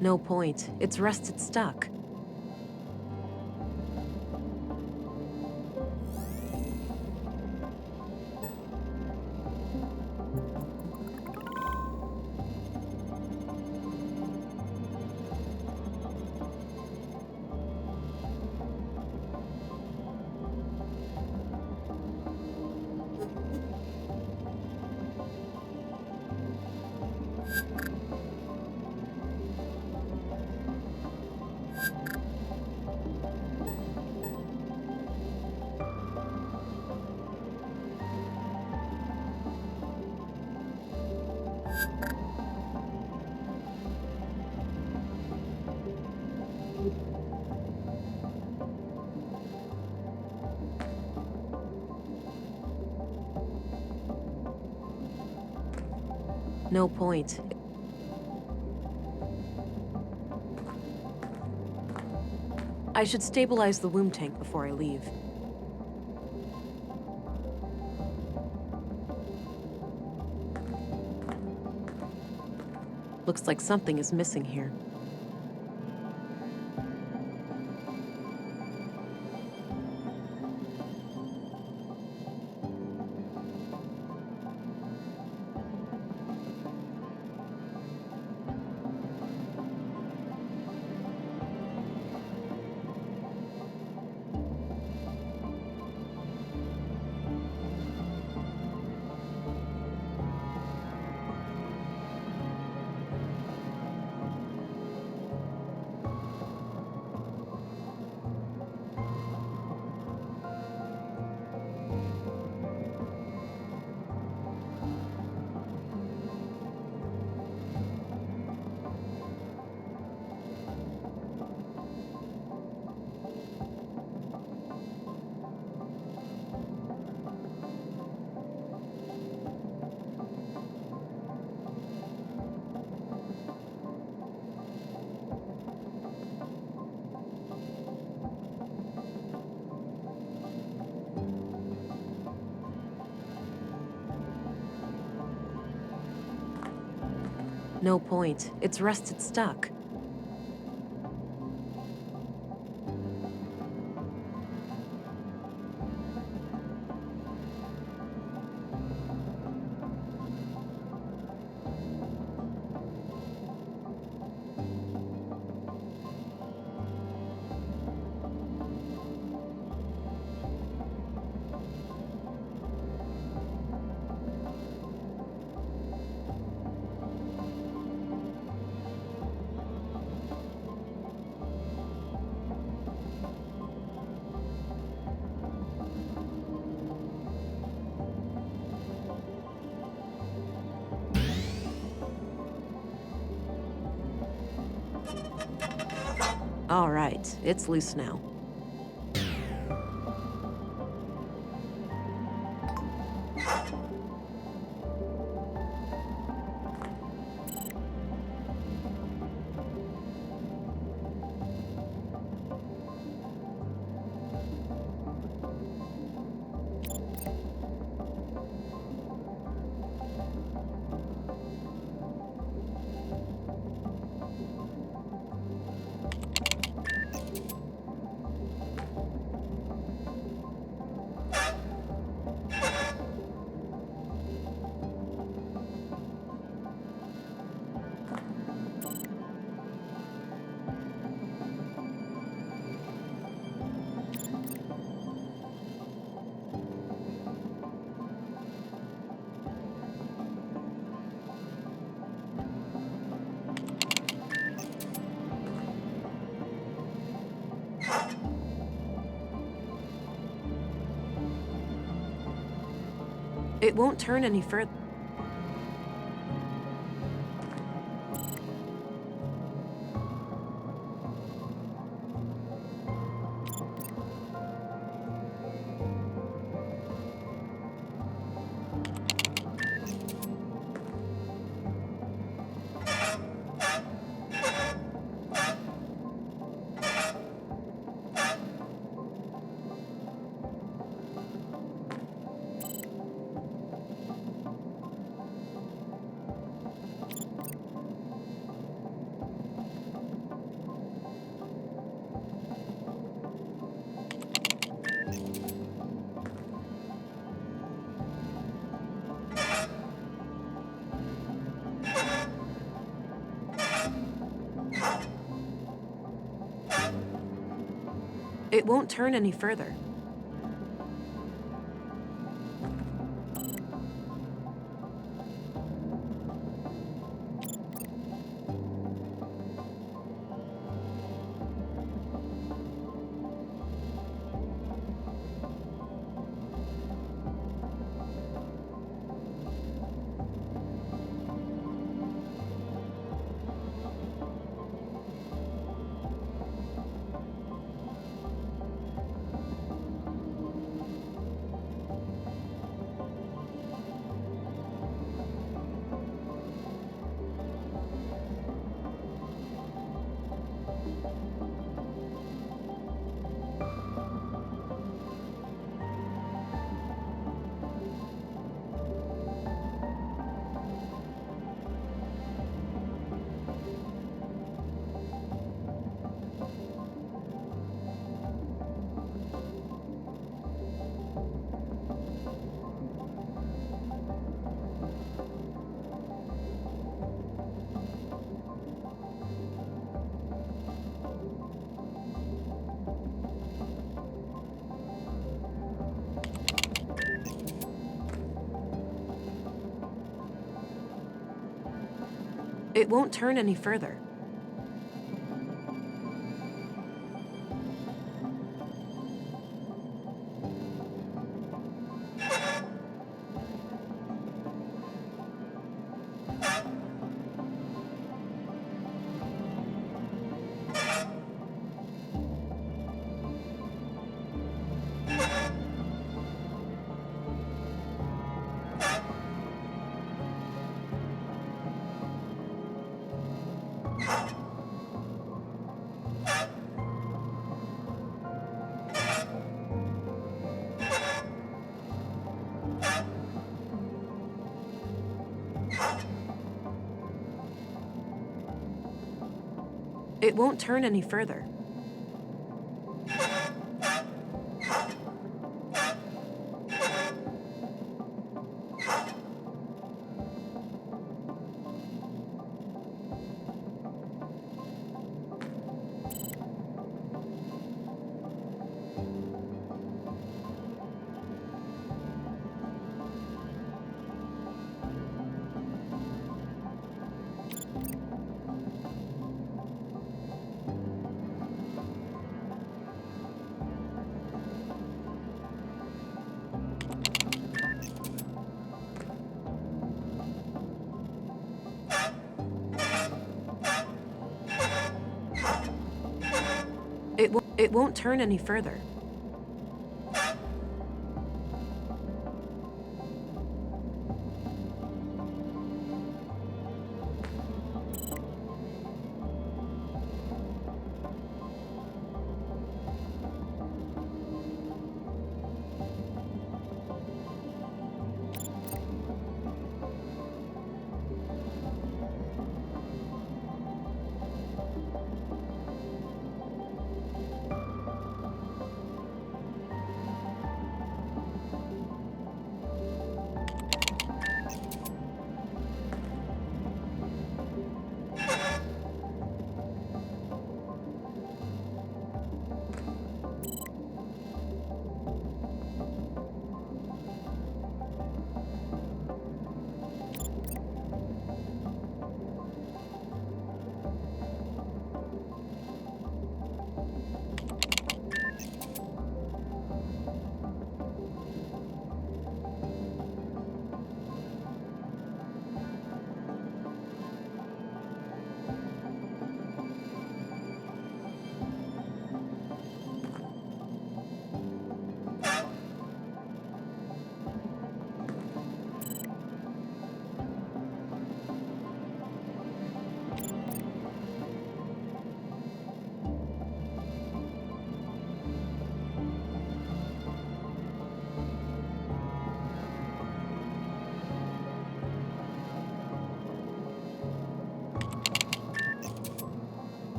No point. It's rusted stuck. No point. I should stabilize the womb tank before I leave. Looks like something is missing here. No point. It's rusted stuck. All right, it's loose now. It won't turn any further. It won't turn any further. It won't turn any further. It won't turn any further. It won't turn any further.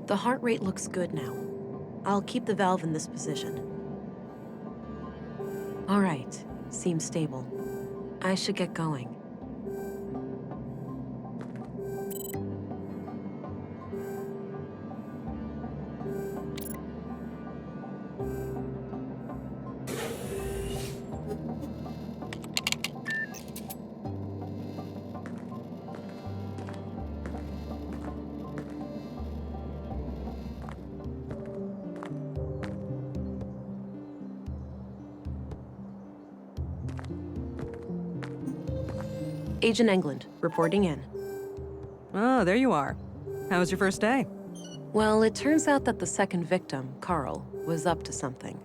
The heart rate looks good now. I'll keep the valve in this position. All right, seems stable. I should get going. Agent England, reporting in. Oh, there you are. How was your first day? Well, it turns out that the second victim, Carl, was up to something.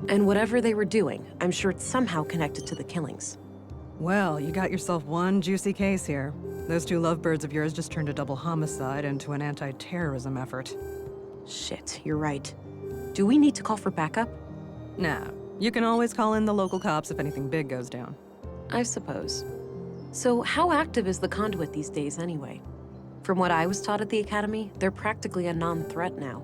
And whatever they were doing, I'm sure it's somehow connected to the killings. Well, you got yourself one juicy case here. Those two lovebirds of yours just turned a double homicide into an anti-terrorism effort. Shit, you're right. Do we need to call for backup? Nah, you can always call in the local cops if anything big goes down. I suppose. So how active is the Conduit these days anyway? From what I was taught at the Academy, they're practically a non-threat now.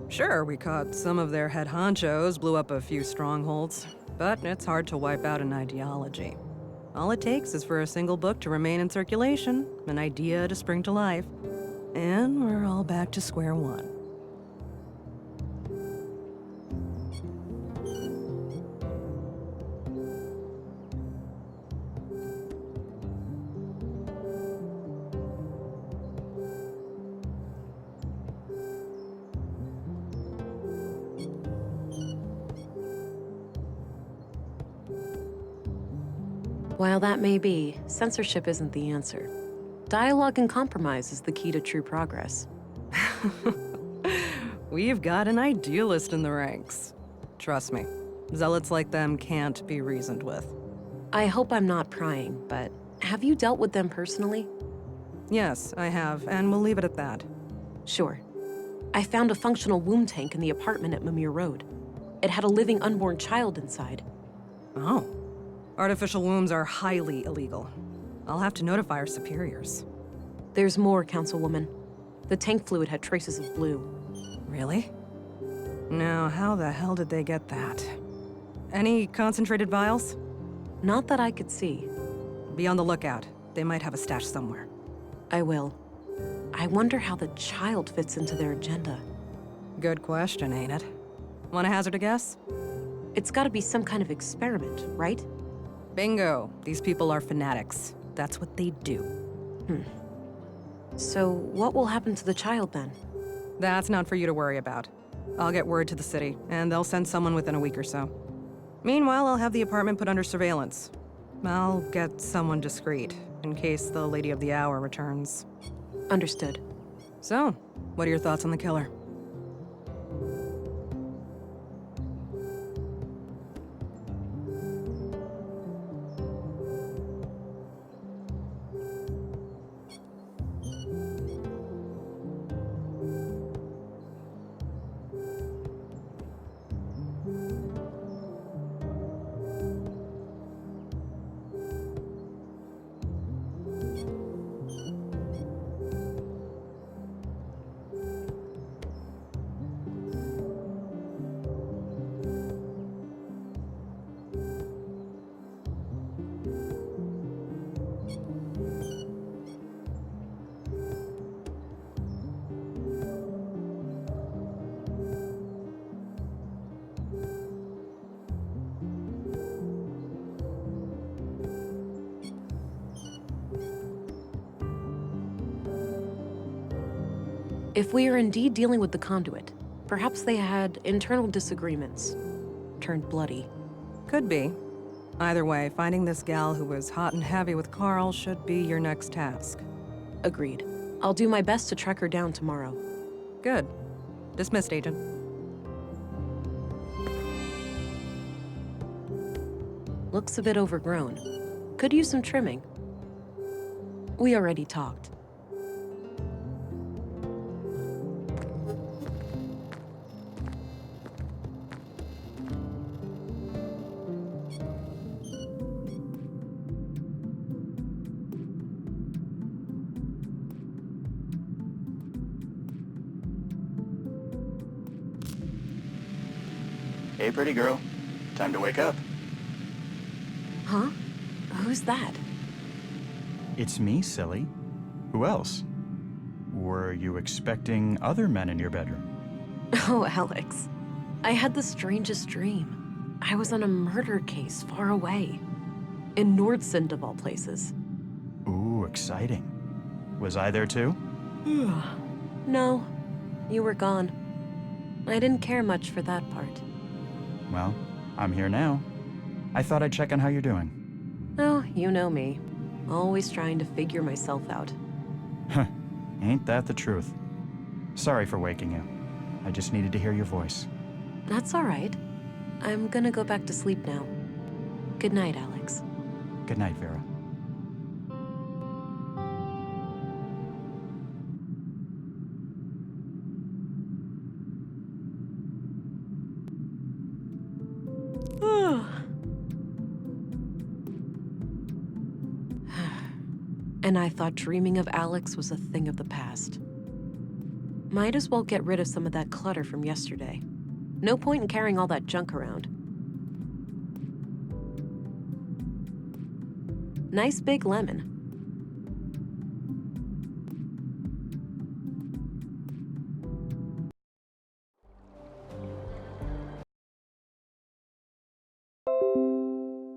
Sure, we caught some of their head honchos, blew up a few strongholds, but it's hard to wipe out an ideology. All it takes is for a single book to remain in circulation, an idea to spring to life, and we're all back to square one. While that may be, censorship isn't the answer. Dialogue and compromise is the key to true progress. We've got an idealist in the ranks. Trust me, zealots like them can't be reasoned with. I hope I'm not prying, but have you dealt with them personally? Yes, I have, and we'll leave it at that. Sure. I found a functional womb tank in the apartment at Mimir Road. It had a living unborn child inside. Oh. Artificial wombs are highly illegal. I'll have to notify our superiors. There's more, Councilwoman. The tank fluid had traces of blue. Really? Now, how the hell did they get that? Any concentrated vials? Not that I could see. Be on the lookout. They might have a stash somewhere. I will. I wonder how the child fits into their agenda. Good question, ain't it? Want to hazard a guess? It's gotta be some kind of experiment, right? Bingo. These people are fanatics. That's what they do. So, what will happen to the child then? That's not for you to worry about. I'll get word to the city, and they'll send someone within a week or so. Meanwhile, I'll have the apartment put under surveillance. I'll get someone discreet, in case the Lady of the Hour returns. Understood. So, what are your thoughts on the killer? If we are indeed dealing with the Conduit, perhaps they had internal disagreements. Turned bloody. Could be. Either way, finding this gal who was hot and heavy with Carl should be your next task. Agreed. I'll do my best to track her down tomorrow. Good. Dismissed, Agent. Looks a bit overgrown. Could use some trimming. We already talked. Hey, pretty girl. Time to wake up. Huh? Who's that? It's me, silly. Who else? Were you expecting other men in your bedroom? Oh, Alex. I had the strangest dream. I was on a murder case far away. In Nordsund, of all places. Ooh, exciting. Was I there too? No, you were gone. I didn't care much for that part. Well, I'm here now. I thought I'd check on how you're doing. Oh, you know me. Always trying to figure myself out. Huh. Ain't that the truth? Sorry for waking you. I just needed to hear your voice. That's all right. I'm gonna go back to sleep now. Good night, Alex. Good night, Vera. And I thought dreaming of Alex was a thing of the past. Might as well get rid of some of that clutter from yesterday. No point in carrying all that junk around. Nice big lemon.